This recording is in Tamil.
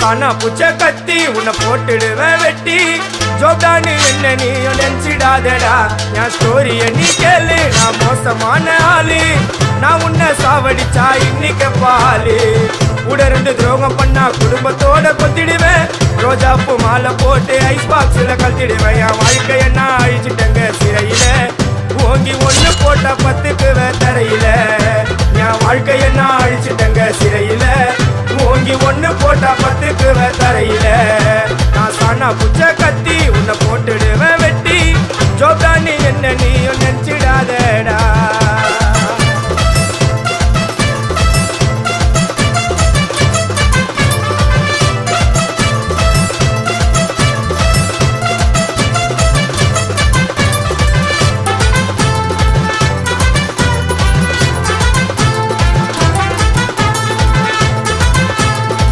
சானா புச்ச கத்தி உன்னை போட்டுடுவேன் வெட்டி ஜோப்டானு என்ன நீ நினைச்சிடாதடா என் ஸ்டோரிய நீ கேளு நான் மோசமான ஆளு நான் உன்னை சாவடிச்சா இன்னைக்கு பாலு கூட 2 துரோகம் பண்ணா குடும்பத்தோட கொத்திடுவேன் ரோஜாப்பு மாலை போட்டு ஐஸ் பாக்ஸ்ல கழட்டிடுவேன் என் வாழ்க்கைய நான் அழிச்சிட்டங்க சிறையில ஓங்கி 1 போட்ட 10க்கு தரையில என் வாழ்க்கைய நான் அழிச்சிட்டங்க சிறையில ஓங்கி 1 போட்டா 10க்கு தரையில நான் சானா புச்ச கத்தி உன்னை போட்டுடுவேன் வெட்டி ஜோப்டானு என்ன நீ நினைச்சிடாதடா